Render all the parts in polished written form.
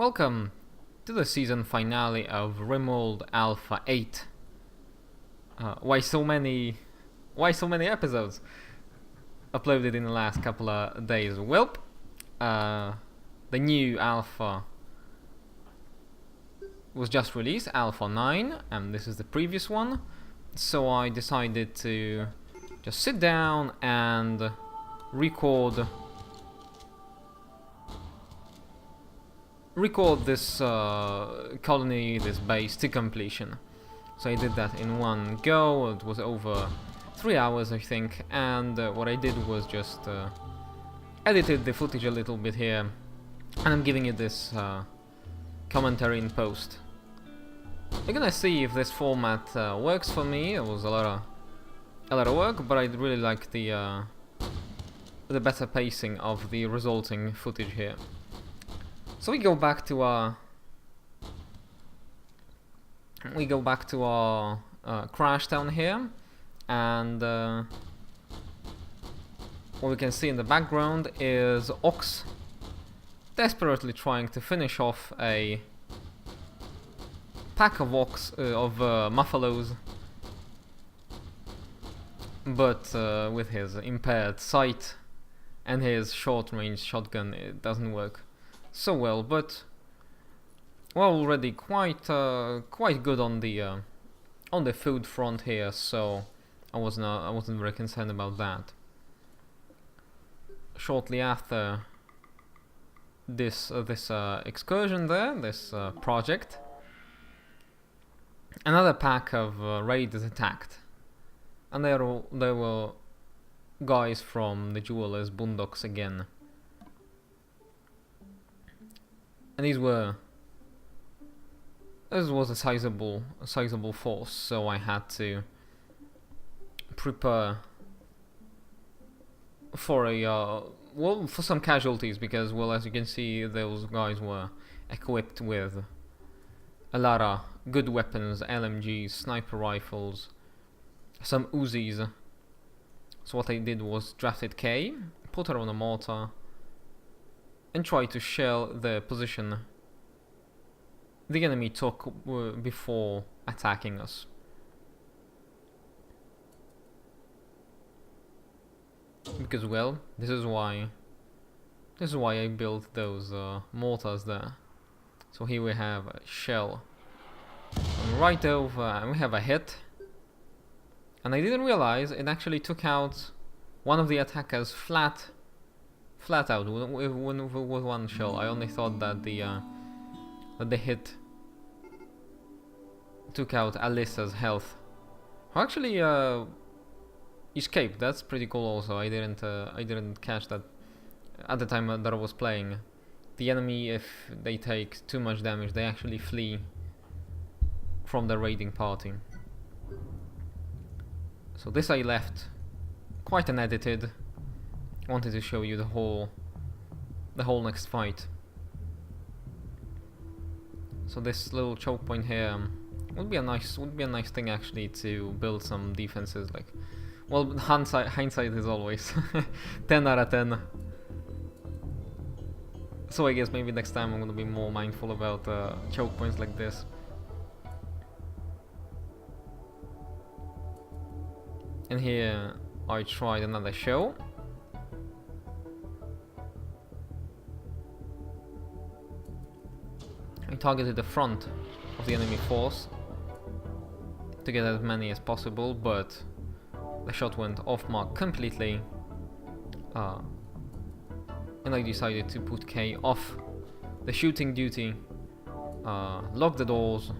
Welcome to the season finale of Rimworld Alpha 8. Why so many episodes uploaded in the last couple of days? Well, the new alpha was just released, Alpha 9, and this is the previous one. So I decided to just sit down and record this colony, this base, to completion. So I did that in one go. It was over 3 hours, I think, and what I did was just edited the footage a little bit here, and I'm giving it this commentary in post. We're gonna see if this format works for me. It was a lot of work, but I really like the better pacing of the resulting footage here. So we go back to our Crashtown here, and what we can see in the background is Ox desperately trying to finish off a pack of muffalos, but with his impaired sight and his short-range shotgun, it doesn't work so well. But we're already quite good on the food front here, so I wasn't very concerned about that. Shortly after this excursion there, this project, another pack of raiders attacked, and there were guys from the Jewelers Boondocks again. And this was a sizable force, so I had to prepare for for some casualties, because, well, as you can see, those guys were equipped with a lot of good weapons, LMGs, sniper rifles, some Uzis. So what I did was drafted K, put her on a mortar, and try to shell the position the enemy took before attacking us. Because, well, this is why I built those mortars there. So here we have a shell right over, and we have a hit. And I didn't realize it actually took out one of the attackers flat out with one shell. I only thought that the hit took out Alyssa's health, who actually escaped. That's pretty cool. Also, I didn't catch that at the time that I was playing. The enemy, if they take too much damage, they actually flee from the raiding party. So this I left quite unedited. Wanted to show you the whole next fight. So this little choke point here would be a nice thing actually to build some defenses. Like, well, hindsight is always 10 out of 10. So I guess maybe next time I'm gonna be more mindful about choke points like this. And here I tried another show. I targeted the front of the enemy force to get as many as possible, but the shot went off mark completely, and I decided to put K off the shooting duty, lock the doors,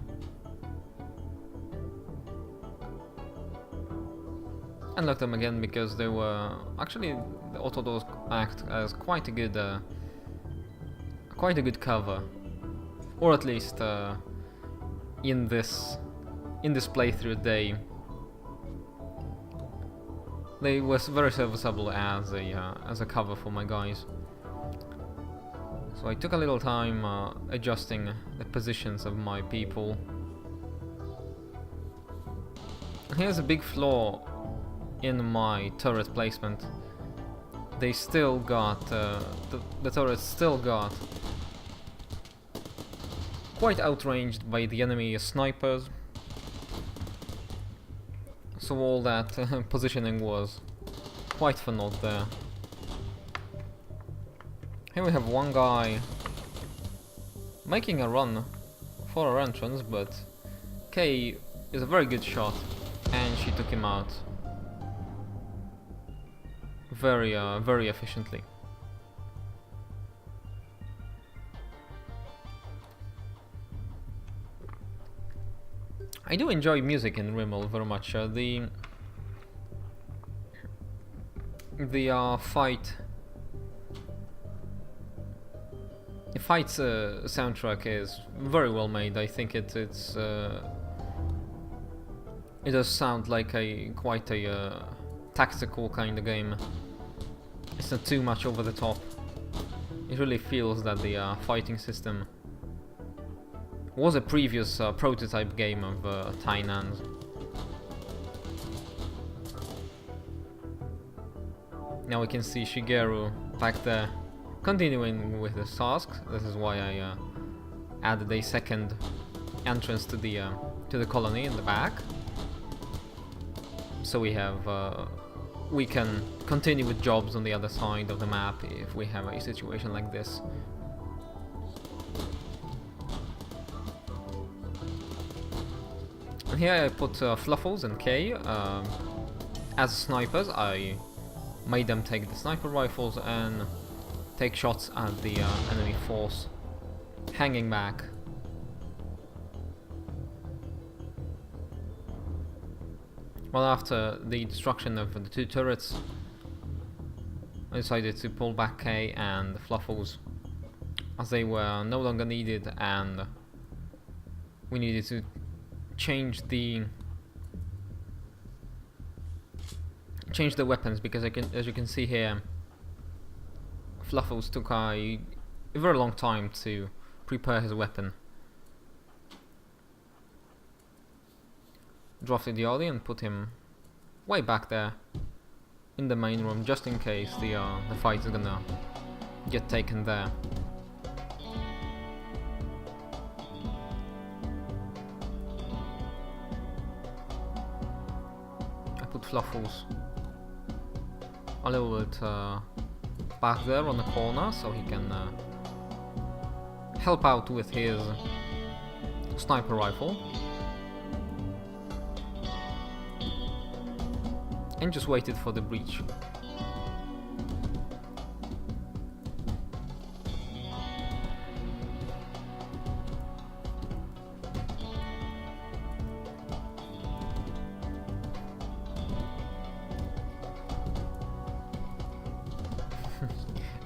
and lock them again, because they were actually, the auto doors act as quite a good cover. Or at least in this playthrough, they was very serviceable as a cover for my guys. So I took a little time adjusting the positions of my people. Here's a big flaw in my turret placement. They still got the turrets still got quite outranged by the enemy snipers. So all that positioning was quite for naught there. Here we have one guy making a run for our entrance, but Kay is a very good shot, and she took him out very efficiently. I do enjoy music in Rimworld very much. The fight soundtrack is very well made. I think it does sound like quite a tactical kind of game. It's not too much over the top. It really feels that the fighting system was a previous prototype game of Tainan's. Now we can see Shigeru back there continuing with his tasks. This is why I added a second entrance to the colony in the back. So we can continue with jobs on the other side of the map if we have a situation like this. And here I put Fluffles and Kay as snipers. I made them take the sniper rifles and take shots at the enemy force hanging back. Well, after the destruction of the two turrets, I decided to pull back Kay and the Fluffles as they were no longer needed, and we needed to change the weapons, because as you can see here, Fluffles took a very long time to prepare his weapon. Drafted the Ollie and put him way back there in the main room, just in case the fight is gonna get taken there. I put Fluffles a little bit back there on the corner so he can help out with his sniper rifle. And just waited for the breach.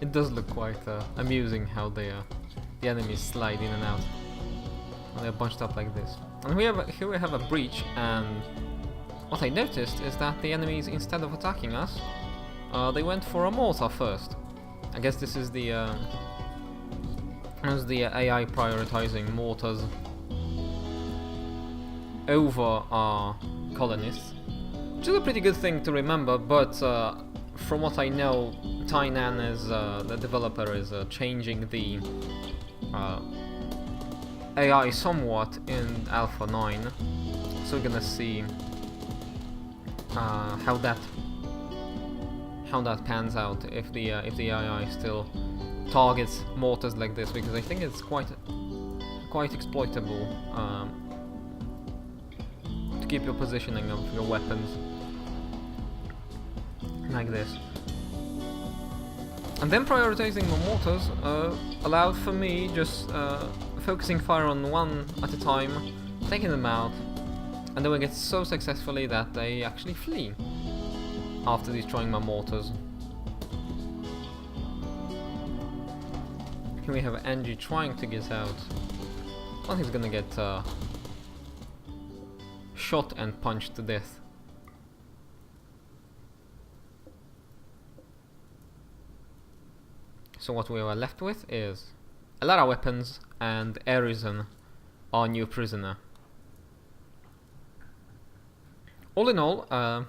It does look quite amusing how the enemies slide in and out when they're bunched up like this. And here we have a breach, and what I noticed is that the enemies, instead of attacking us, they went for a mortar first. I guess this is the AI prioritizing mortars over our colonists, which is a pretty good thing to remember. But from what I know, Tainan is the developer is changing the AI somewhat in Alpha 9, so we're gonna see how that pans out, if the AI still targets mortars like this, because I think it's quite exploitable to keep your positioning of your weapons like this. And then prioritizing the mortars allowed for me just focusing fire on one at a time, taking them out, and doing it so successfully that they actually flee after destroying my mortars. Here we have Angie trying to get out. Well, he's gonna get shot and punched to death. So what we were left with is a lot of weapons and Arisen, our new prisoner. All in all, it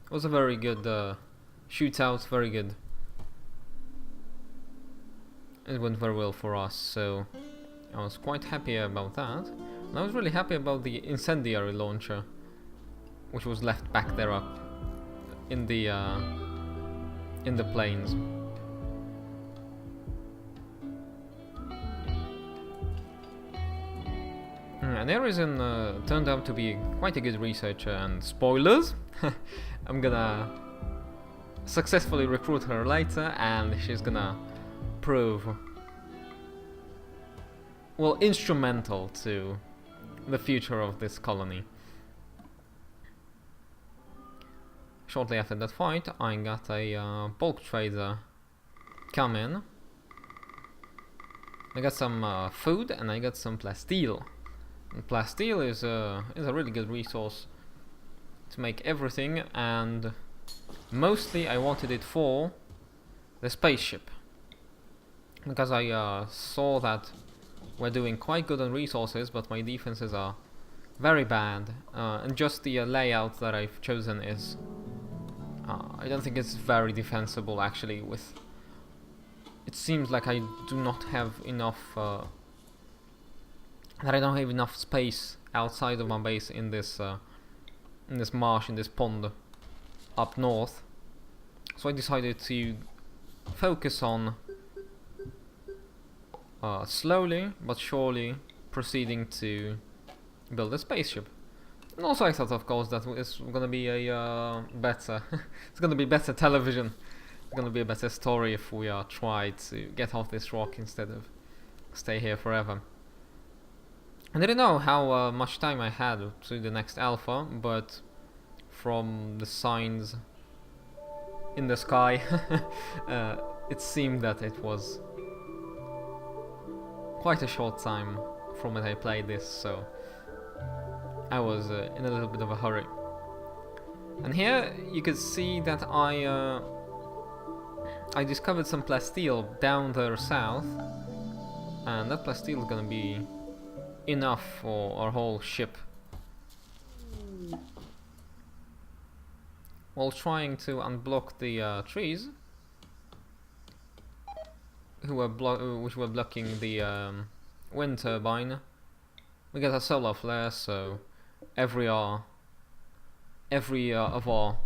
was a very good shootout, very good. It went very well for us, so I was quite happy about that. And I was really happy about the incendiary launcher, which was left back there up in the plains. And Arisen turned out to be quite a good researcher, and spoilers, I'm gonna successfully recruit her later, and she's gonna prove, well, instrumental to the future of this colony. Shortly after that fight, I got a bulk trader come in. I got some food, and I got some plasteel. And plasteel is a really good resource to make everything, and mostly I wanted it for the spaceship, because I saw that we're doing quite good on resources, but my defenses are very bad, and just the layout that I've chosen is I don't think it's very defensible actually. With it seems like I do not have enough that I don't have enough space outside of my base in this marsh, in this pond up north. So I decided to focus on slowly but surely proceeding to build a spaceship. And also I thought, of course, that it's gonna be a better it's gonna be better television. It's gonna be a better story if we try to get off this rock instead of stay here forever. I didn't know how much time I had to the next alpha, but from the signs in the sky, it seemed that it was quite a short time from when I played this, so I was in a little bit of a hurry. And here you could see that I discovered some plasteel down there south, and that plasteel is gonna be enough for our whole ship. While trying to unblock the trees, which were blocking the wind turbine, we got a solar flare, so every of our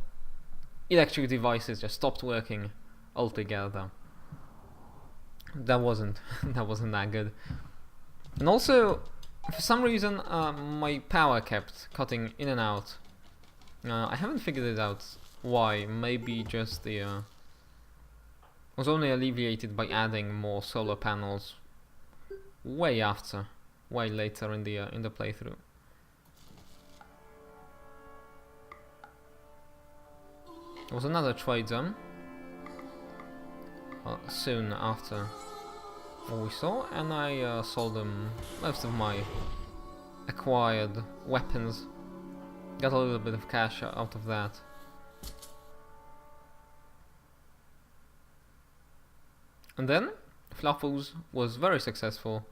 electric devices just stopped working altogether. That wasn't that good. And also, for some reason, my power kept cutting in and out. I haven't figured it out why. Maybe just the was only alleviated by adding more solar panels way later in the playthrough. There was another trade zone soon after what we saw, and I sold them most of my acquired weapons. Got a little bit of cash out of that. And then Fluffles was very successful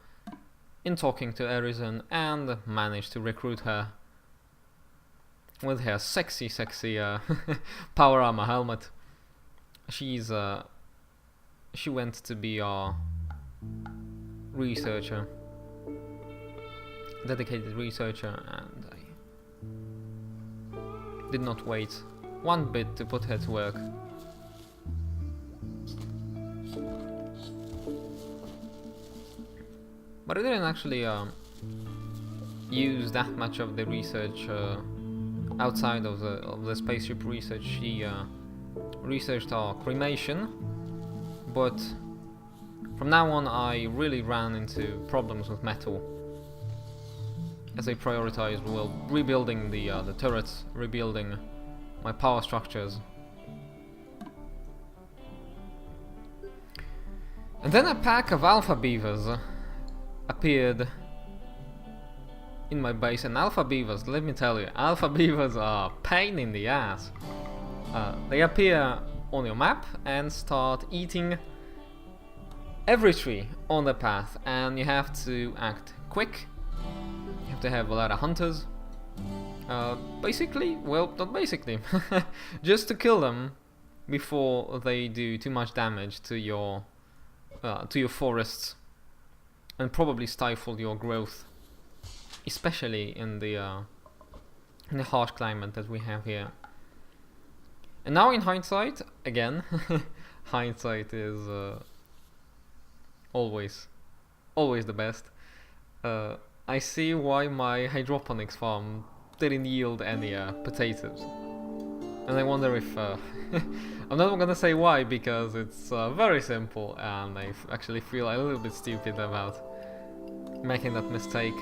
in talking to Arisen and managed to recruit her with her sexy power armor helmet. She went to be our researcher, dedicated researcher, and I did not wait one bit to put her to work. But I didn't actually use that much of the research outside of the spaceship research. She researched our cremation, but from now on I really ran into problems with metal, as I prioritized, well, rebuilding the turrets, rebuilding my power structures. And then a pack of alpha beavers appeared in my base, and alpha beavers, let me tell you, alpha beavers are a pain in the ass. They appear on your map and start eating every tree on the path, and you have to act quick. You have to have a lot of hunters. Basically, well, not basically, just to kill them before they do too much damage to your forests. and probably stifle your growth, especially in the harsh climate that we have here. And now in hindsight, again, hindsight is always the best. I see why my hydroponics farm didn't yield any potatoes. And I wonder if... I'm not gonna say why, because it's very simple, and I actually feel a little bit stupid about making that mistake.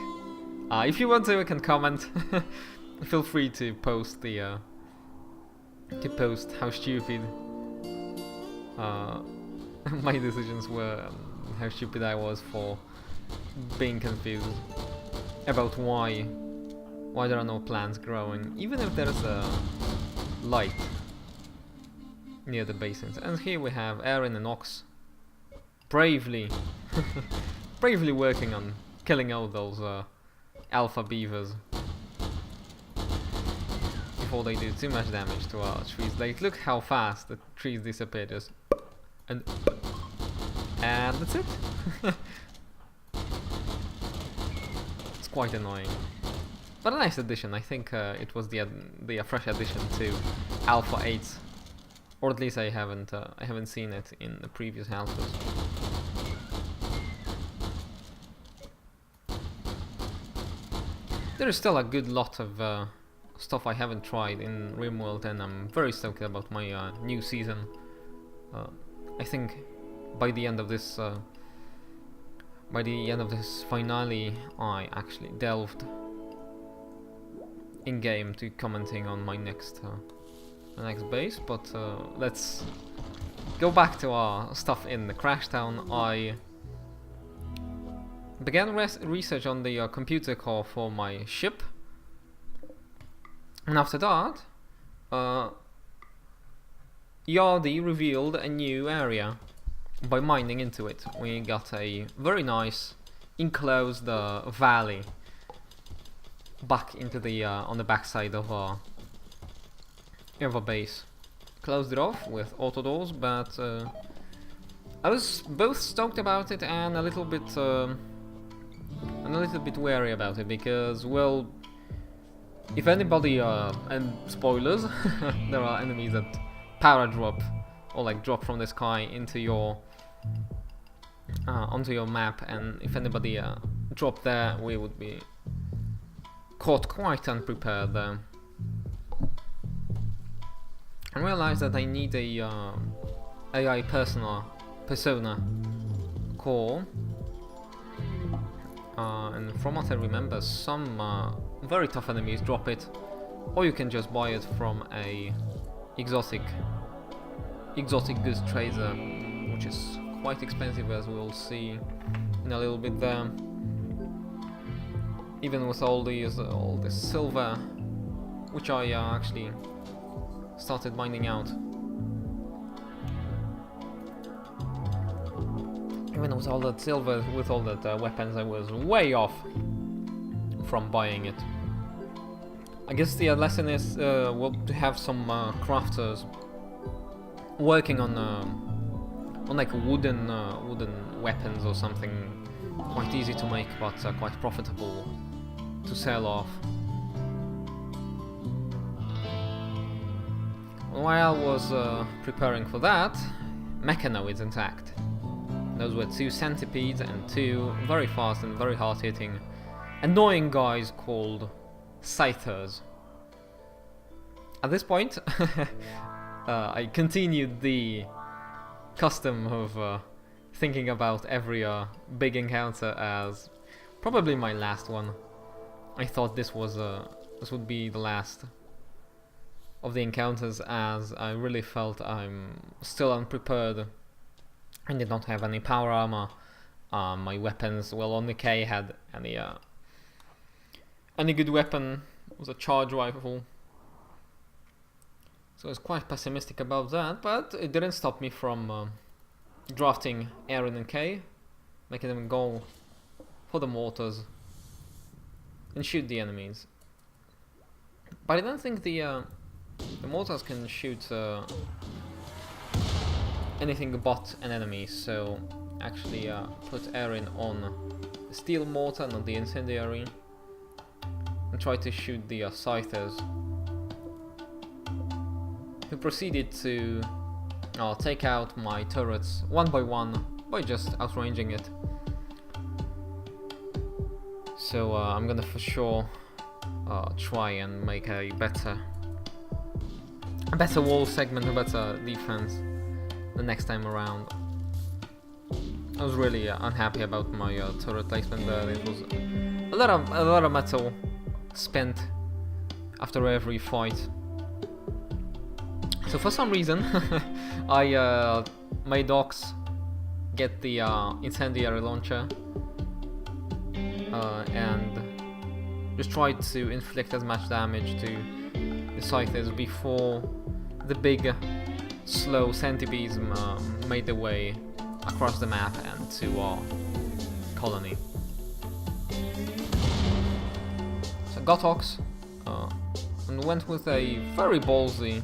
If you want to, you can comment. Feel free to post the... how stupid my decisions were, and how stupid I was for being confused about why there are no plants growing, even if there's a light near the basins. And here we have Aaron and Ox bravely working on killing out those alpha beavers before they do too much damage to our trees. Like, look how fast the trees disappear, just and that's it. It's quite annoying, but a nice addition. I think it was the fresh addition to Alpha 8, or at least I haven't seen it in the previous alphas. There is still a good lot of stuff I haven't tried in Rimworld, and I'm very stoked about my new season. I think by the end of this finale, I actually delved in game to commenting on my next base. But let's go back to our stuff in the Crashtown. I began research on the computer core for my ship, and after that, Yardi revealed a new area by mining into it. We got a very nice enclosed valley back into the on the backside of our base. Closed it off with auto doors, but I was both stoked about it and a little bit wary about it, because, well, if anybody and spoilers, there are enemies that power drop or like drop from the sky into your onto your map, and if anybody dropped there, we would be caught quite unprepared there. I realized that I need a AI persona core, and from what I remember, some very tough enemies drop it, or you can just buy it from a exotic goods trader, which is quite expensive, as we'll see in a little bit there. Even with all this silver, which I actually started mining out. Even with all that silver, with all that weapons, I was way off from buying it. I guess the lesson is well, to have some crafters working on like wooden weapons or something, quite easy to make but quite profitable to sell off. While I was preparing for that, Mechano is intact. Those were 2 centipedes and 2 very fast and very hard-hitting, annoying guys called Scythers. At this point, I continued the custom of thinking about every big encounter as probably my last one. I thought this would be the last of the encounters, as I really felt I'm still unprepared. I did not have any power armor. My weapons, well, only K had any good weapon was a charge rifle. So I was quite pessimistic about that, but it didn't stop me from drafting Aaron and K, making them go for the mortars and shoot the enemies. But I don't think the mortars can shoot anything but an enemy, so actually put Erin on the steel mortar, not the incendiary, and tried to shoot the scythers, who proceeded to take out my turrets one by one by just outranging it. So I'm gonna for sure try and make a better wall segment, a better defense the next time around. I was really unhappy about my turret placement there. It was a lot of metal spent after every fight. So for some reason I made Ox get the incendiary launcher and just tried to inflict as much damage to the scythers before the big slow centipedes made their way across the map and to our colony. So got Ox and went with a very ballsy,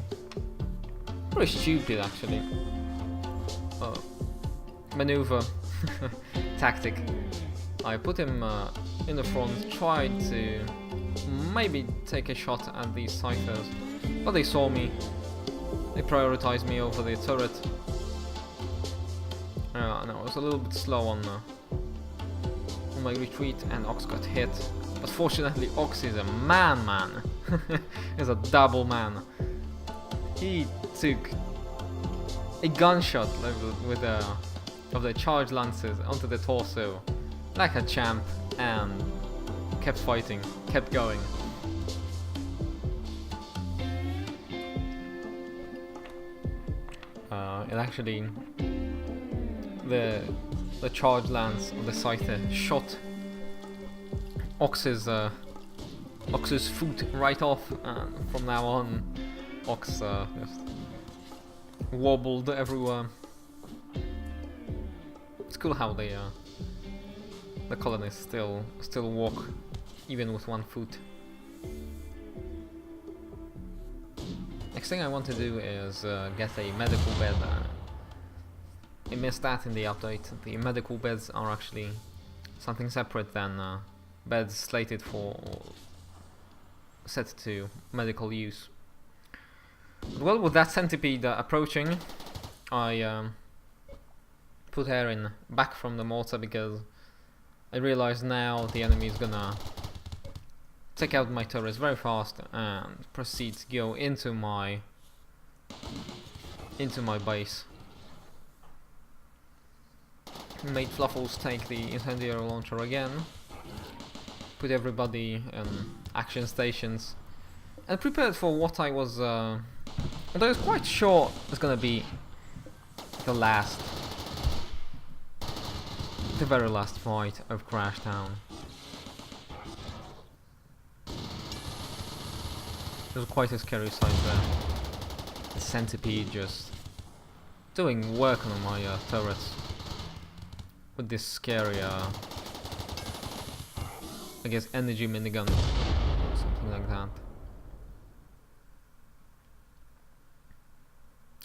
very stupid actually, maneuver tactic. I put him in the front, tried to maybe take a shot at these scythers, but they saw me. They prioritized me over the turret. No, I was a little bit slow on my retreat, and Ox got hit. But fortunately, Ox is a man. He's a double man. He took a gunshot with of the charged lances onto the torso, like a champ, and kept fighting, kept going. It actually, the charged lance of the scyther shot Ox's foot right off, and from now on, Ox just wobbled everywhere. It's cool how the colonists still walk even with one foot. Next thing I want to do is get a medical bed. I missed that in the update. The medical beds are actually something separate than beds slated for or set to medical use. But well, with that centipede approaching, I put Erin back from the mortar because I realize now the enemy is gonna take out my turrets very fast and proceed to go into my base. Made Fluffles take the incendiary launcher again, put everybody in action stations, and prepared for what I was although I was quite sure it's gonna be the very last fight of Crashtown. It was quite a scary sight there. The centipede just doing work on my turrets with this scary, I guess, energy minigun, something like that.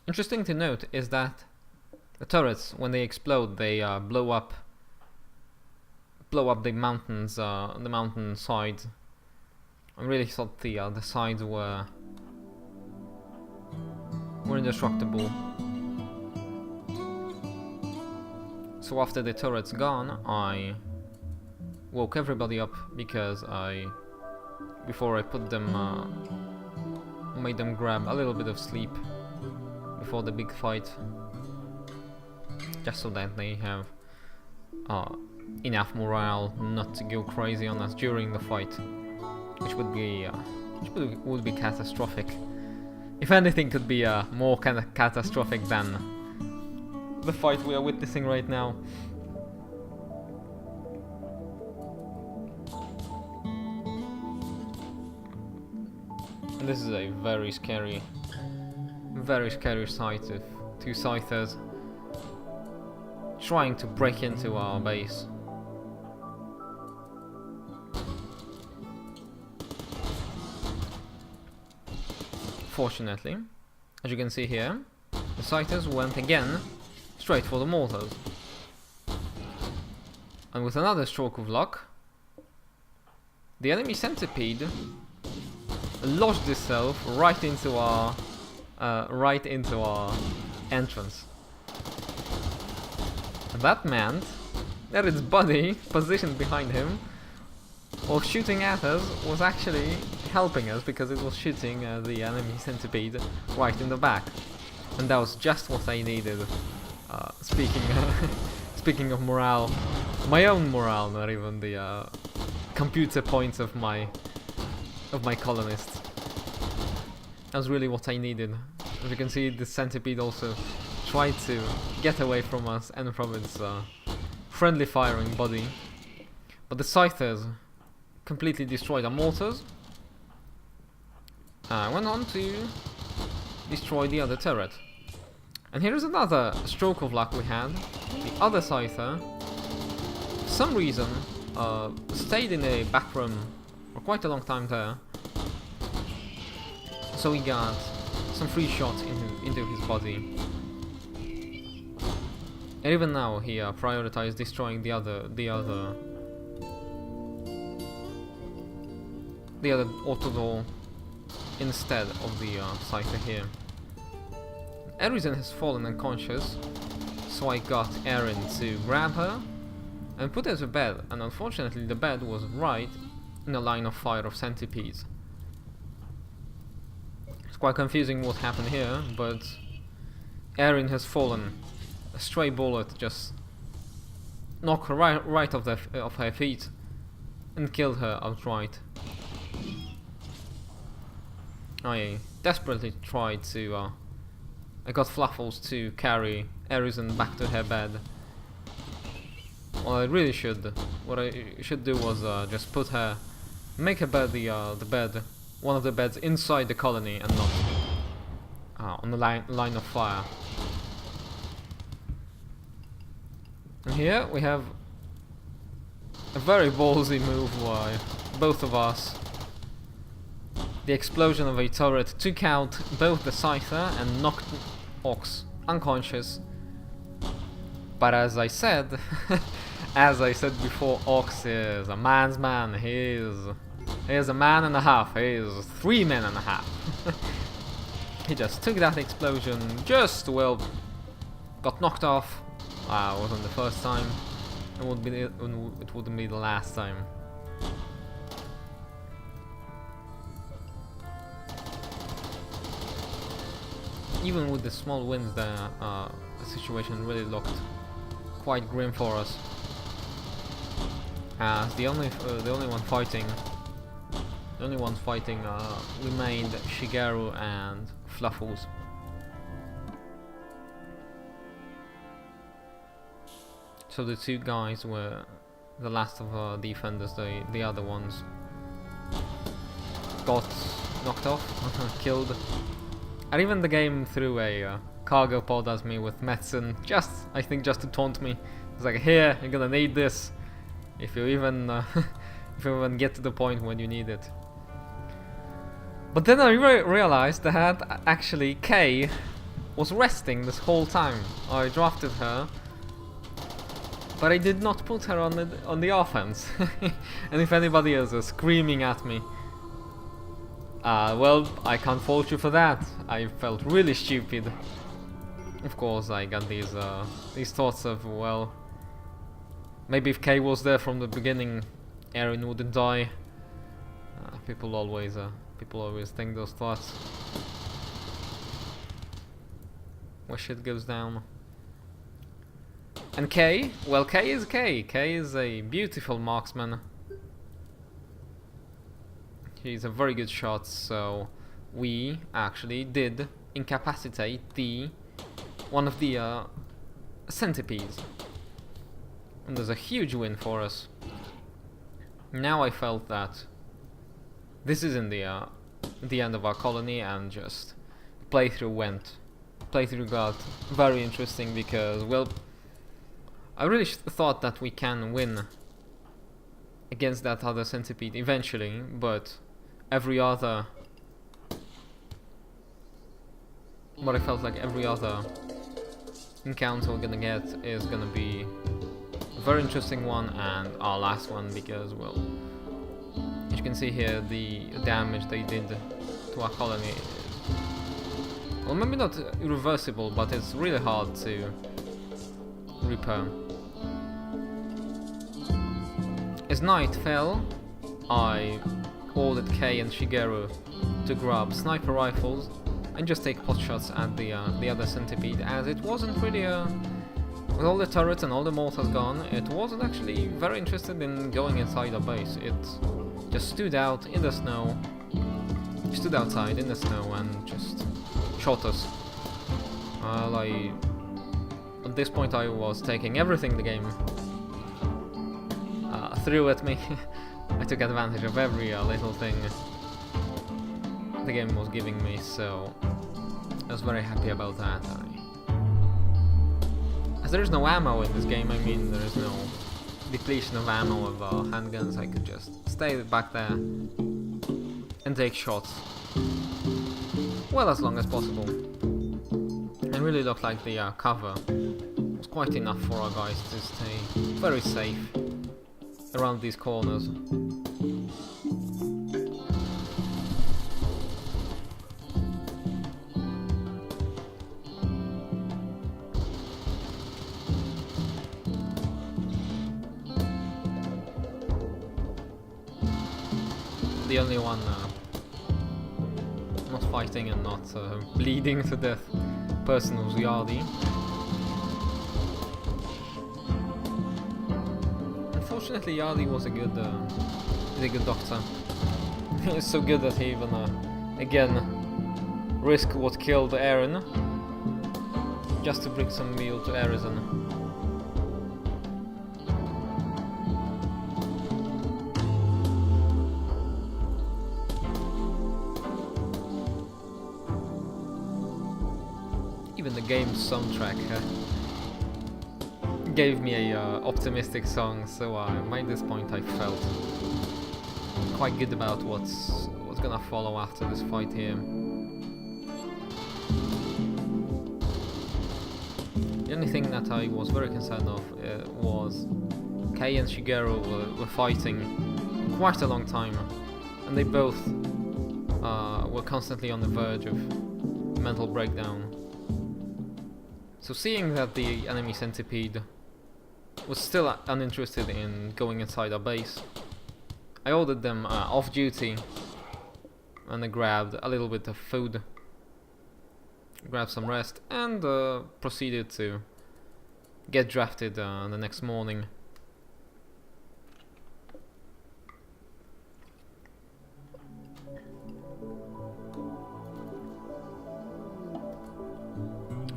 Interesting to note is that the turrets, when they explode, they blow up the mountains, the mountain sides. I really thought the sides were indestructible. So after the turret's gone, I woke everybody up because before I put them, made them grab a little bit of sleep before the big fight, just so that they have enough morale not to go crazy on us during the fight, which would be catastrophic. If anything could be more kind of catastrophic than the fight we are witnessing right now. And this is a very scary sight of two scythers trying to break into our base. Fortunately, as you can see here, the scythers went again straight for the mortars. And with another stroke of luck, the enemy centipede lodged itself right into our entrance. And that meant that its body, positioned behind him, while shooting at us, was actually helping us because it was shooting the enemy centipede right in the back. And that was just what I needed. Speaking of morale, my own morale, not even the computer points of my colonists. That was really what I needed. As you can see, the centipede also tried to get away from us and from its friendly firing body, but the scythers completely destroyed our mortars. Went on to destroy the other turret. And here is another stroke of luck we had. The other scyther, for some reason, stayed in a back room for quite a long time there. So we got some free shots into his body. And even now he prioritized destroying the other auto door instead of the scyther here. Arisen has fallen unconscious, so I got Erin to grab her and put her to bed, and unfortunately the bed was right in a line of fire of centipedes. It's quite confusing what happened here, but Erin has fallen. A stray bullet just knocked her right off her feet and killed her outright. I desperately tried to I got Fluffles to carry Arisen back to her bed. Well, I really should. What I should do was just make her bed one of the beds inside the colony and not on the line of fire. And here we have a very ballsy move by both of us. The explosion of a turret took out both the scyther and knocked Ox unconscious. But as I said before, Ox is a man's man. He is a man and a half. He is 3 men and a half. He just took that explosion, got knocked off. It wasn't the first time. It wouldn't be the last time. Even with the small wins there, the situation really looked quite grim for us. As the only ones fighting remained Shigeru and Fluffles. So the two guys were the last of our defenders. The other ones got knocked off, killed. And even the game threw a cargo pod at me with medicine, I think just to taunt me. It's like, here, you're gonna need this if you even get to the point when you need it. But then I realized that actually Kay was resting this whole time. I drafted her, but I did not put her on the offense. And if anybody else is screaming at me, well, I can't fault you for that. I felt really stupid. Of course, I got these thoughts of, well, maybe if Kay was there from the beginning, Erin wouldn't die. People always think those thoughts. Where shit goes down. And Kay, well, Kay is Kay. Kay is a beautiful marksman. He's a very good shot, so we actually did incapacitate one of the centipedes. And there's a huge win for us. Now I felt that this isn't the end of our colony, and just playthrough got very interesting because, well, I really thought that we can win against that other centipede eventually, but I felt like every other encounter we're gonna get is gonna be very interesting one, and our last one because, well, as you can see here, the damage they did to our colony is, well, maybe not irreversible, but it's really hard to repair. As night fell, I ordered Kay and Shigeru to grab sniper rifles and just take pot shots at the other centipede, as it wasn't really with all the turrets and all the mortars gone, it wasn't actually very interested in going inside our base. It just stood out in the snow, stood outside in the snow and just shot us. At this point I was taking everything the game threw at me. I took advantage of every little thing the game was giving me, so I was very happy about that. As there is no ammo in this game, I mean there is no depletion of ammo of handguns, I could just stay back there and take shots, well, as long as possible. It really looked like the cover was quite enough for our guys to stay very safe around these corners. The only one not fighting and not bleeding to death person was Yardi. Unfortunately, Yardi was a good doctor. He was so good that he even again risked what killed Eren just to bring some meal to Arisen. Even the game's soundtrack gave me a optimistic song, so by this point I felt quite good about what's gonna follow after this fight here. The only thing that I was very concerned of was Kei and Shigeru were fighting quite a long time, and they both were constantly on the verge of mental breakdown. So seeing that the enemy centipede was still uninterested in going inside our base, I ordered them off duty, and I grabbed a little bit of food, grabbed some rest, and proceeded to get drafted the next morning.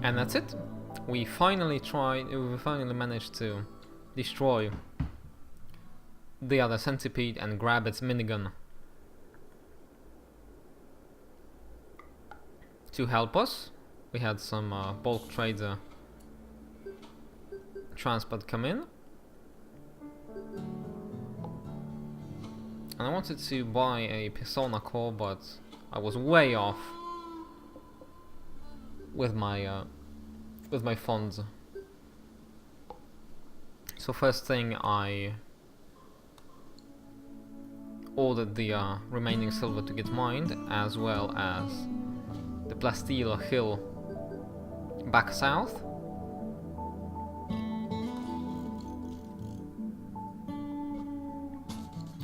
And that's it. We finally managed to destroy the other centipede and grab its minigun. To help us, we had some bulk trader transport come in, and I wanted to buy a Persona core, but I was way off with my funds. So first thing, I ordered the remaining silver to get mined, as well as the Plasteel Hill back south.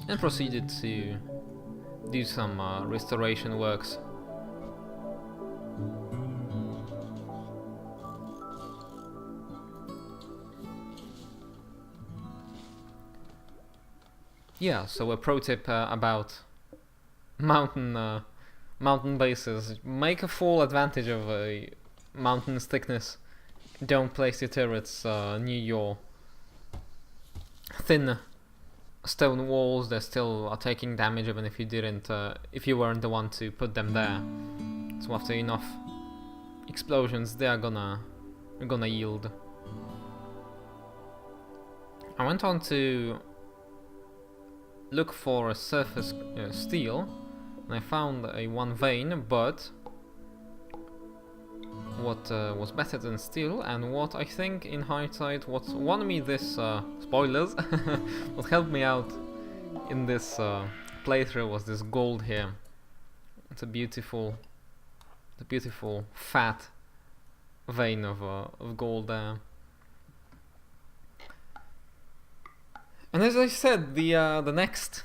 And proceeded to do some restoration works. Yeah, so a pro tip about mountain bases: make a full advantage of a mountain's thickness. Don't place your turrets near your thin stone walls. They still are taking damage even if you didn't, if you weren't the one to put them there. So after enough explosions, they're gonna yield. I went on to look for a surface steel, and I found a one vein, but what what was better than steel, and what I think in hindsight what won me this spoilers what helped me out in this playthrough was this gold here. It's a beautiful fat vein of gold there. And as I said, the next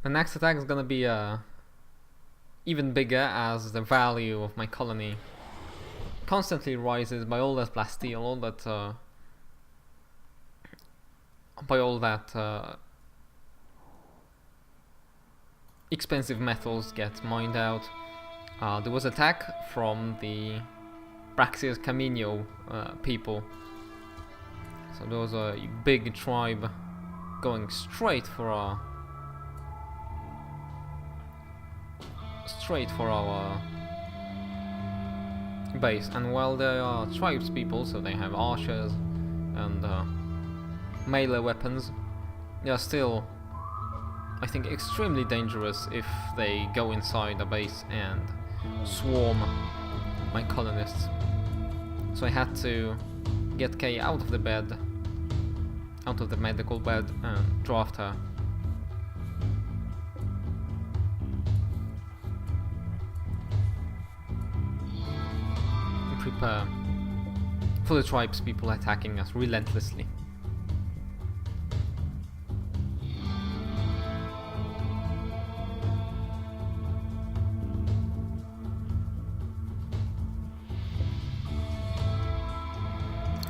attack is gonna be even bigger, as the value of my colony constantly rises by all that plasteel, by all that expensive metals get mined out. There was attack from the Praxia's Camino people. So there was a big tribe going straight for our base, and while they are tribes people, so they have archers and melee weapons, they are still, I think, extremely dangerous if they go inside a base and swarm my colonists. So I had to get Kay out of the bed, out of the medical bed, and draft her. And prepare for the tribes people attacking us relentlessly.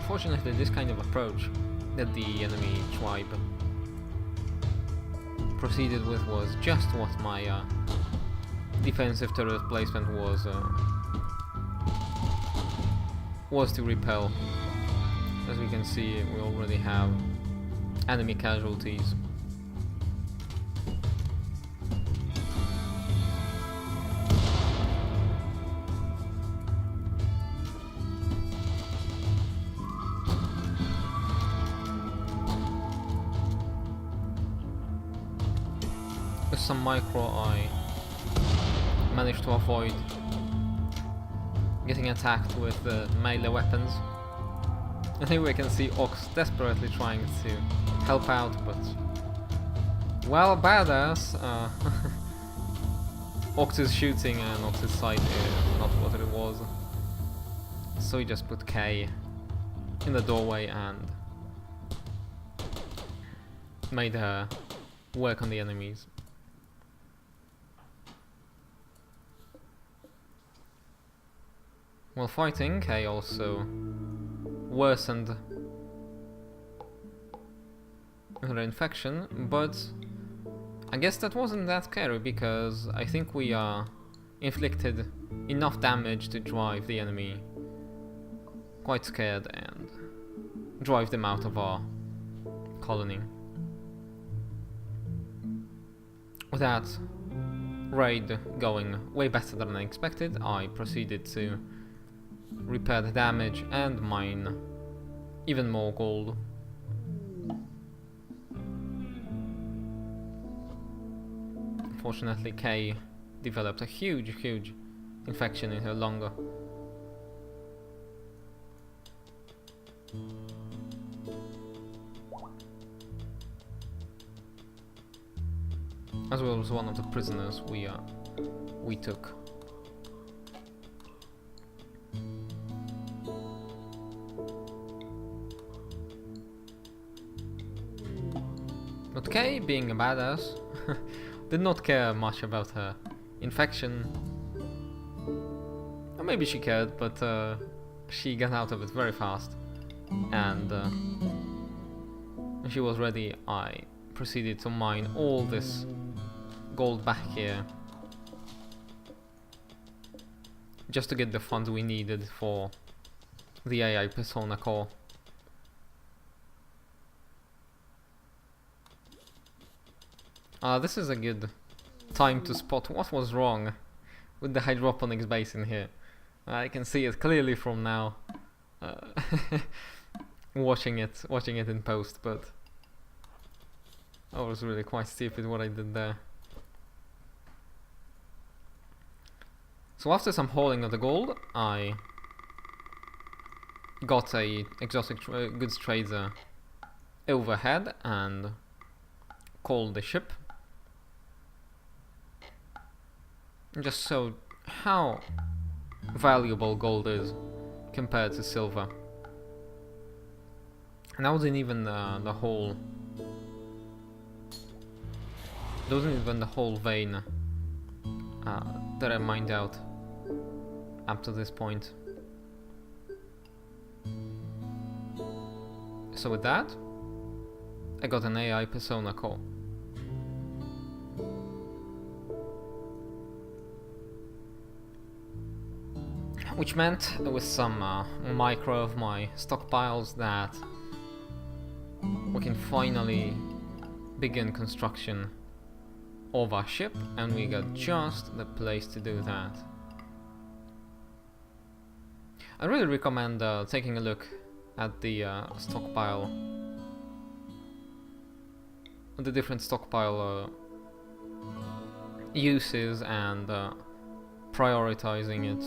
Fortunately, this kind of approach that the enemy tribe proceeded with was just what my defensive turret placement was to repel. As we can see, we already have enemy casualties. With some micro, I managed to avoid getting attacked with the melee weapons. And here we can see Ox desperately trying to help out, but well, badass. Ox's shooting and Ox's sight is not what it was. So he just put K in the doorway and made her work on the enemies. While fighting, Kay also worsened her infection, but I guess that wasn't that scary, because I think we inflicted enough damage to drive the enemy quite scared and drive them out of our colony. With that raid going way better than I expected, I proceeded to repair the damage and mine even more gold. Unfortunately, Kay developed a huge infection in her lung. As well as one of the prisoners we took. But Kay, being a badass, did not care much about her infection. Or maybe she cared, but she got out of it very fast. And when she was ready, I proceeded to mine all this gold back here, just to get the funds we needed for the AI Persona core. This is a good time to spot what was wrong with the hydroponics base in here. I can see it clearly from now, watching it in post, but that was really quite stupid what I did there. So after some hauling of the gold, I got a exotic goods trader overhead and called the ship. Just showed how valuable gold is compared to silver. And that wasn't even the whole. There wasn't even the whole vein that I mined out up to this point. So with that, I got an AI persona call. Which meant with some micro of my stockpiles that we can finally begin construction of our ship, and we got just the place to do that. I really recommend taking a look at the stockpile, the different stockpile uses, and prioritizing it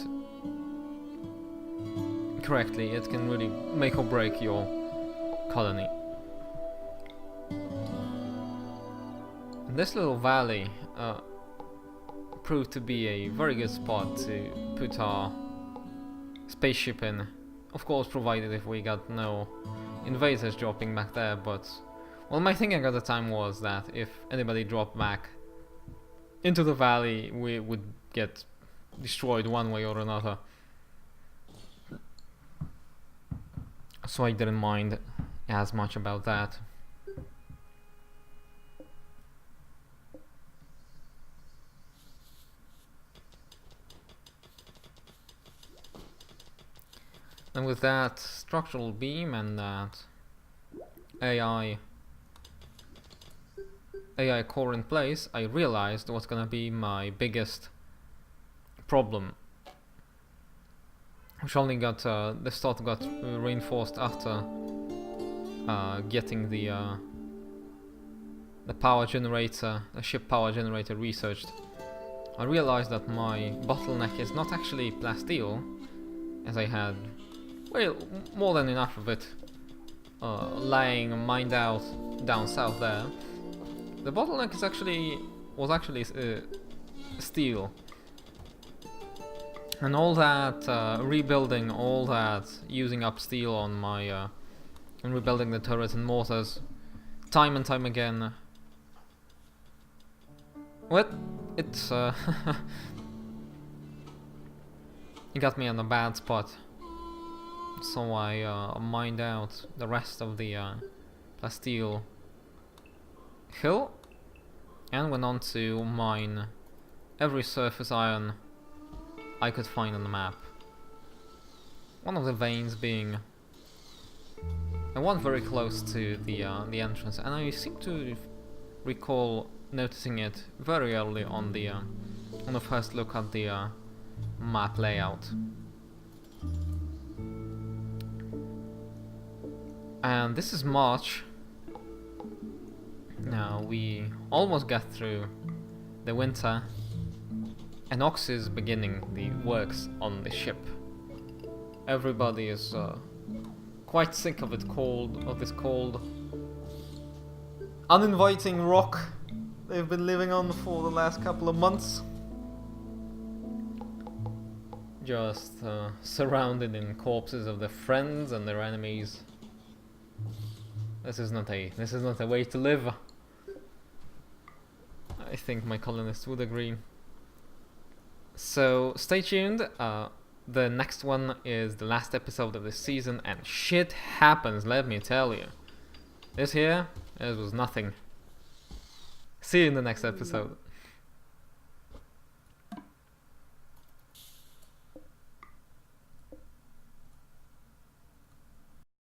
correctly. It can really make or break your colony. This little valley proved to be a very good spot to put our spaceship in. Of course, provided if we got no invaders dropping back there, but well, my thinking at the time was that if anybody dropped back into the valley, we would get destroyed one way or another. So I didn't mind as much about that. And with that structural beam and that AI core in place, I realized what's gonna be my biggest problem, which only got the start got reinforced after getting the power generator, the ship power generator researched. I realized that my bottleneck is not actually plasteel, as I had well more than enough of it lying mined out down south there. The bottleneck is was actually steel. And all that rebuilding, all that using up steel on my and rebuilding the turrets and mortars, time and time again. What? It's it got me on a bad spot. So I mined out the rest of the plasteel hill and went on to mine every surface iron I could find on the map. One of the veins being one very close to the entrance, and I seem to recall noticing it very early on the first look at the map layout. And this is March. Now we almost got through the winter, and Ox is beginning the works on the ship. Everybody is quite sick of this cold, uninviting rock they've been living on for the last couple of months. Just surrounded in corpses of their friends and their enemies. This is not a way to live. I think my colonists would agree. So stay tuned. The next one is the last episode of this season, and shit happens, let me tell you. This here, it was nothing. See you in the next episode.